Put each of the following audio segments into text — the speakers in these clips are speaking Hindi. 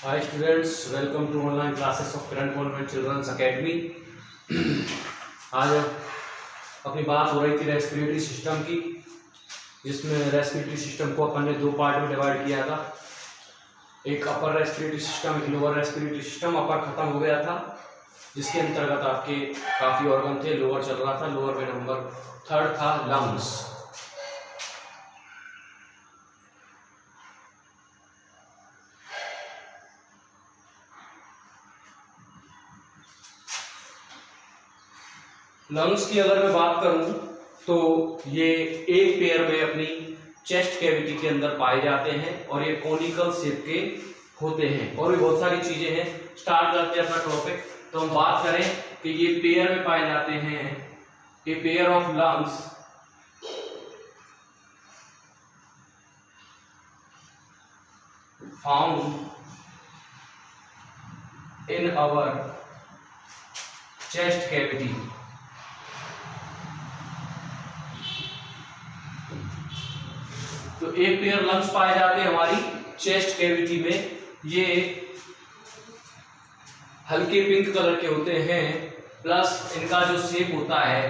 Hi students, welcome to online classes of Current Convent Children's Academy। आज अपनी बात हो रही थी रेस्पिरेटरी सिस्टम की, जिसमें रेस्पिरेटरी सिस्टम को अपन ने दो पार्ट में डिवाइड किया था। एक अपर रेस्पिरेटरी सिस्टम, एक लोअर रेस्पिरेटरी सिस्टम। अपर खत्म हो गया था, जिसके अंतर्गत आपके काफ़ी ऑर्गन थे। लोअर चल रहा था, लोअर में नंबर 3 था लंग्स। लंग्स की अगर मैं बात करूं तो ये एक पेयर में अपनी चेस्ट कैविटी के अंदर पाए जाते हैं और ये कोनिकल शेप के होते हैं और भी बहुत सारी चीजें हैं। स्टार्ट करते हैं अपना टॉपिक। तो हम बात करें कि ये पेयर में पाए जाते हैं। ये pair of lungs found in our chest cavity. तो एक पेयर लंग्स पाए जाते हैं हमारी चेस्ट कैविटी में। ये हल्के पिंक कलर के होते हैं, प्लस इनका जो शेप होता है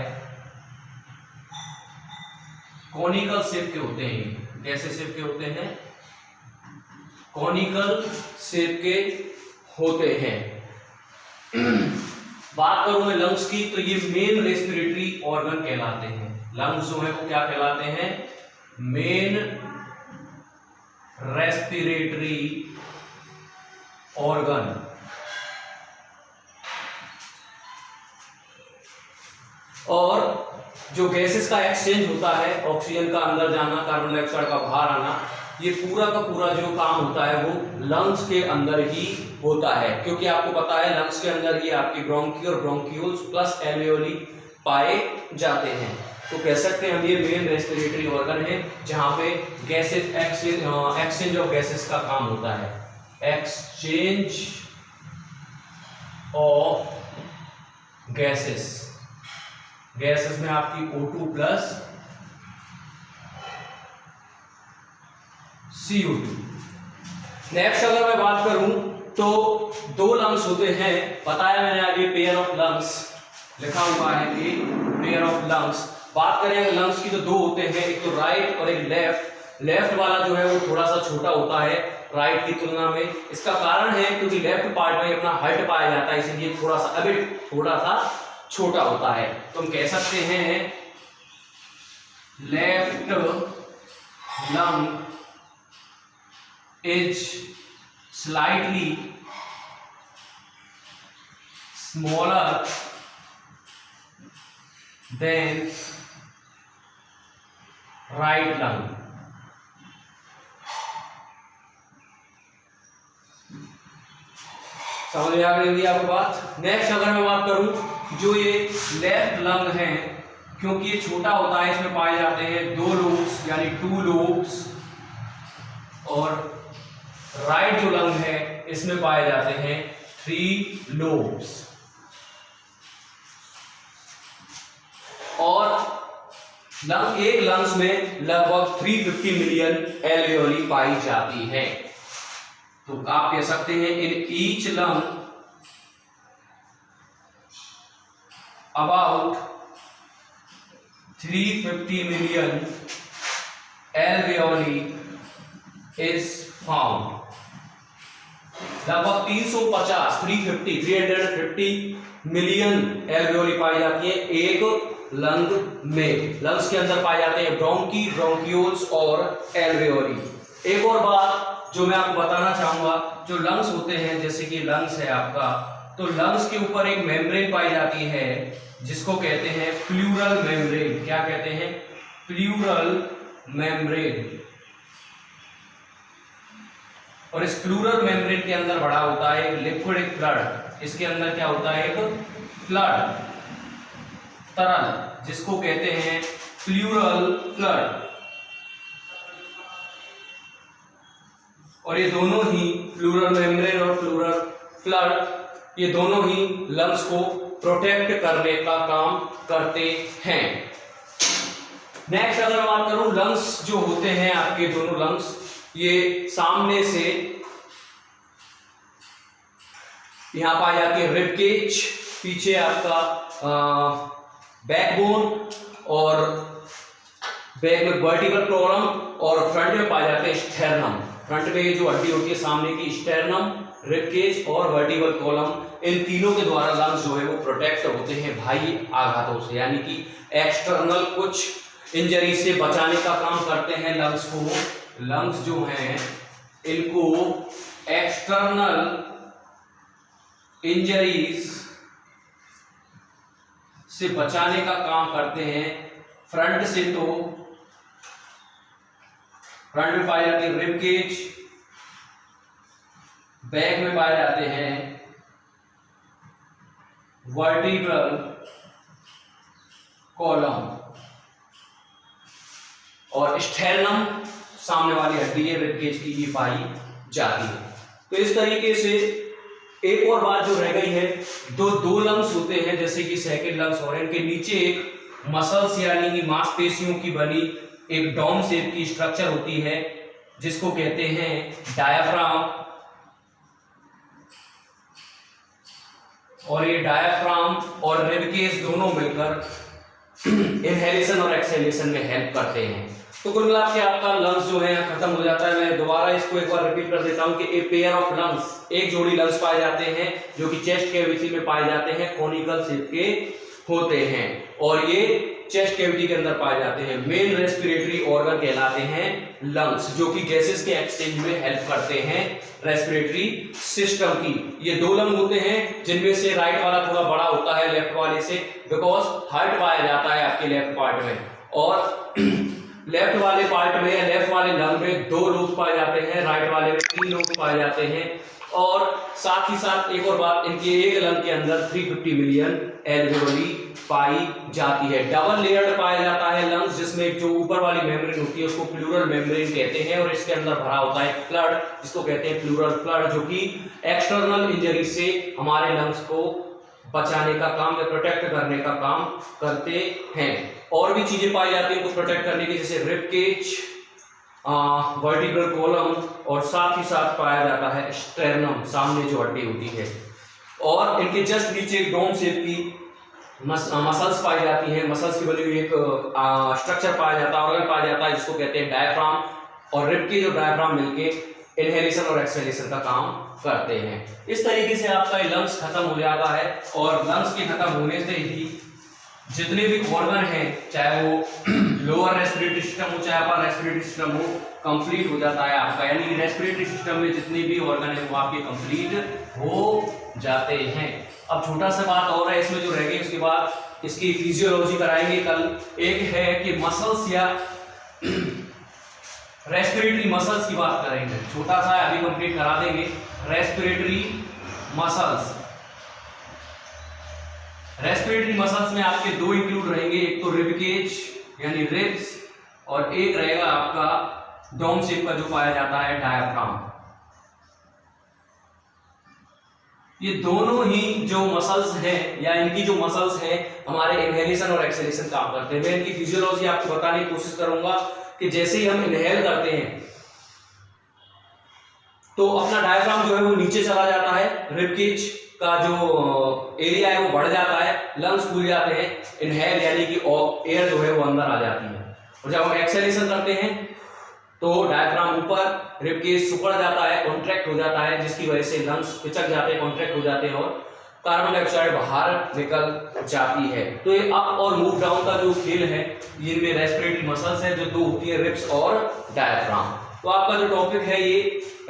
कॉनिकल शेप के होते हैं। कैसे शेप के होते हैं? कॉनिकल शेप के होते हैं। बात करूं मैं लंग्स की, तो ये मेन रेस्पिरेटरी ऑर्गन कहलाते हैं। लंग्स जो है वो क्या कहलाते हैं? Main respiratory organ. और जो गैसेस का एक्सचेंज होता है, ऑक्सीजन का अंदर जाना, कार्बन डाइऑक्साइड का बाहर आना, ये पूरा का पूरा जो काम होता है वो लंग्स के अंदर ही होता है। क्योंकि आपको पता है लंग्स के अंदर ही आपकी ब्रोंकी और ब्रोंक्यूल्स प्लस एल्वेओली पाए जाते हैं। तो कह सकते हैं हम ये मेन रेस्पिरेटरी ऑर्गन है जहां पे गैसेस एक्सचेंज ऑफ गैसेस का काम होता है। एक्सचेंज ऑफ गैसेस, गैसेस में आपकी O2 प्लस CO2। नेक्स्ट अगर मैं बात करूं तो दो लंग्स होते हैं। बताया मैंने आगे पेयर ऑफ लंग्स लिखा हुआ है कि पेयर ऑफ लंग्स। बात करें लंग्स की तो दो होते हैं, एक तो राइट और एक लेफ्ट। लेफ्ट वाला जो है वो थोड़ा सा छोटा होता है राइट की तुलना में। इसका कारण है क्योंकि लेफ्ट पार्ट में अपना हार्ट पाया जाता है, इसलिए थोड़ा सा छोटा होता है। तो हम कह सकते हैं left lung is slightly smaller than right lung. समझ में आ गई आपको बात? नेक्स्ट अगर मैं बात करूं, जो ये लेफ्ट लंग है, क्योंकि ये छोटा होता है, इसमें पाए जाते हैं 2 लोब्स यानी 2 लोब्स। और राइट जो लंग है इसमें पाए जाते हैं 3 लोब्स। और एक लंग्स में लगभग 350 मिलियन एल्वेओली पाई जाती है। तो आप कह सकते हैं in each lung about 350 million alveoli is found. लगभग 350 मिलियन एल्वेओली पाई जाती है एक लंग में। लंग्स के अंदर पाए जाते हैं ब्रोंकी, ब्रोंक्यूल्स और एल्वेओली। एक और बात जो मैं आपको बताना चाहूंगा, जो लंग्स होते हैं, जैसे कि लंग्स है आपका, तो लंग्स के ऊपर एक मेम्ब्रेन पाई जाती है जिसको कहते हैं प्लूरल मेम्ब्रेन। क्या कहते हैं? Pleural membrane. और इस प्लूरल मेम्ब्रेन के अंदर बड़ा होता है एक लिक्विड, एक फ्लड। इसके अंदर क्या होता है? एक फ्लड, तरल, जिसको कहते हैं प्लूरल फ्लड। और ये दोनों ही प्लूरल मेम्ब्रेन और प्लूरल फ्लड, ये दोनों ही लंग्स को प्रोटेक्ट करने का काम करते हैं। नेक्स्ट अगर मैं बात करूं, लंग्स जो होते हैं आपके दोनों लंग्स, ये सामने से यहाँ पाई जाती है रिब केज, पीछे आपका बैकबोन और बैक में वर्टिब्रल कॉलम, और फ्रंट में पाए जाते हैं स्टेर्नम। फ्रंट में जो हड्डी होती है सामने की स्टेर्नम, रिब केज और वर्टिब्रल कॉलम, इन तीनों के द्वारा लंग्स जो है वो प्रोटेक्ट होते हैं बाह्य आघातों से, यानी कि एक्सटर्नल कुछ इंजरी से बचाने का काम करते हैं लंग्स को। लंग्स जो हैं इनको एक्सटर्नल इंजरीज से बचाने का काम करते हैं। फ्रंट से तो फ्रंट में पाए जाते हैं रिब केज, बैक में पाए जाते हैं वर्टिब्रल कॉलम, और स्टेर्नम सामने वाली हड्डी है रिब केज की, ये पाई जाती है। तो इस तरीके से एक और बात जो रह गई है, दो लंग्स होते हैं जैसे कि सेकंड लंग्स, और इनके नीचे एक मसल्स यानी कि मांसपेशियों की बनी एक डोम शेप की स्ट्रक्चर होती है जिसको कहते हैं डायाफ्राम, और ये डायाफ्राम और रिब केज दोनों मिलकर इनहेलेशन और एक्सहेलेशन में हेल्प करते हैं। तो कुल मिला के आपका लंग्स जो है खत्म हो जाता है। मैं दोबारा इसको एक बार रिपीट कर देता हूं कि ए पेयर ऑफ लंग्स, एक जोड़ी लंग्स पाए जाते हैं जो कि चेस्ट कैविटी में पाए जाते हैं, कोनिकल शेप के होते हैं, और ये चेस्ट कैविटी के अंदर पाए जाते हैं। मेन रेस्पिरेटरी ऑर्गन कहलाते हैं लंग्स, जो कि गैसेस के एक्सचेंज में हेल्प करते हैं रेस्पिरेटरी सिस्टम की। ये दो लंग होते हैं जिनमें से राइट वाला थोड़ा बड़ा होता है लेफ्ट वाले से, बिकॉज हार्ट पाया जाता है आपके लेफ्ट पार्ट में, और लेफ्ट वाले पार्ट में या लेफ्ट वाले लंग में 2 लूप पाए जाते हैं, राइट वाले में 3 लूप पाए जाते हैं। और साथ ही साथ एक और बात, इनके एक लंग के अंदर 350 मिलियन एल्वेओली पाई जाती है। डबल लेयर्ड पाया जाता है लंग्स, जिसमें जो ऊपर वाली मेम्ब्रेन होती है उसको प्लूरल मेम्ब्रेन कहते हैं, और इसके अंदर भरा होता है फ्लड, जिसको कहते हैं प्लूरल फ्लड, जो कि एक्सटर्नल इंजरी से हमारे लंग्स को बचाने का काम या प्रोटेक्ट करने का काम करते हैं। और भी चीजें पाई जाती हैं उनको प्रोटेक्ट करने की, जैसे रिब केज, वर्टिब्रल कॉलम, और साथ ही साथ पाया जाता है स्टेर्नम, सामने जो हड्डी होती है, और इनके जस्ट नीचे एक डोम शेप की मसल्स पाई जाती हैं। मसल्स की बनी हुई एक स्ट्रक्चर पाया जाता है, ऑर्गन पाया जाता है जिसको कहते हैं डायफ्राम, और रिब केज और डायफ्राम मिलके इनहेलेशन और एक्सहेलेशन का काम करते हैं। इस तरीके से आपका लंग्स खत्म हो जाता है, और लंग्स के खत्म होने से ही जितने भी ऑर्गन हैं, चाहे वो लोअर रेस्पिरेटरी सिस्टम हो चाहे अपर रेस्पिरेटरी सिस्टम हो, कंप्लीट हो जाता है आपका, यानी रेस्पिरेटरी सिस्टम में जितने भी ऑर्गन है वो आपके कंप्लीट हो जाते हैं। अब छोटा सा बात और है इसमें जो रह गई, उसके बाद इसकी फिजियोलॉजी कराएंगे कल। एक है कि मसल्स या रेस्पिरेटरी मसल्स की बात करेंगे, छोटा सा अभी कंप्लीट करा देंगे। रेस्पिरेटरी मसल्स, रेस्पिरेटरी मसल्स में आपके 2 इंक्लूड रहेंगे, एक तो रिब केज यानी रिब्स, और एक रहेगा आपका डोम शेप का जो पाया जाता है डायफ्राम। ये दोनों ही जो मसल्स हैं या इनकी जो मसल्स हैं हमारे इनहेलेशन और एक्सहेलेशन काम करते हैं। मैं इनकी फिजियोलॉजी आपको बताने की कोशिश करूंगा कि जैसे ही हम इनहेल करते हैं तो अपना डायफ्राम जो है वो नीचे चला जाता है, रिब केज का जो एरिया है वो बढ़ जाता है, लंग्स खुल जाते हैं, इनहेल यानी कि एयर जो है वो अंदर आ जाती है, और जब हम एक्सहेलेशन करते हैं तो डायफ्राम ऊपर, रिब केज सिकुड़ जाता है, कॉन्ट्रैक्ट हो जाता है, जिसकी वजह से लंग्स पिचक जाते हैं, कॉन्ट्रैक्ट हो जाते हैं, और कार्बन डाइऑक्साइड बाहर निकल जाती है। तो ये अप और मूव डाउन का जो खेल है, इनमें रेस्पिरेटरी मसल्स है जो 2 होती है, रिब्स और डायफ्राम। तो आपका जो टॉपिक है ये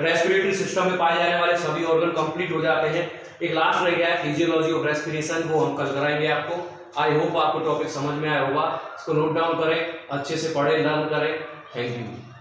रेस्पिरेटरी सिस्टम में पाए जाने वाले सभी ऑर्गन कंप्लीट हो जाते हैं। एक लास्ट रह गया है फिजियोलॉजी ऑफ रेस्पिरेशन, वो हम कल कराएंगे आपको। आई होप आपको टॉपिक समझ में आया होगा। इसको नोट डाउन करें, अच्छे से पढ़ें, लर्न करें। Thank you.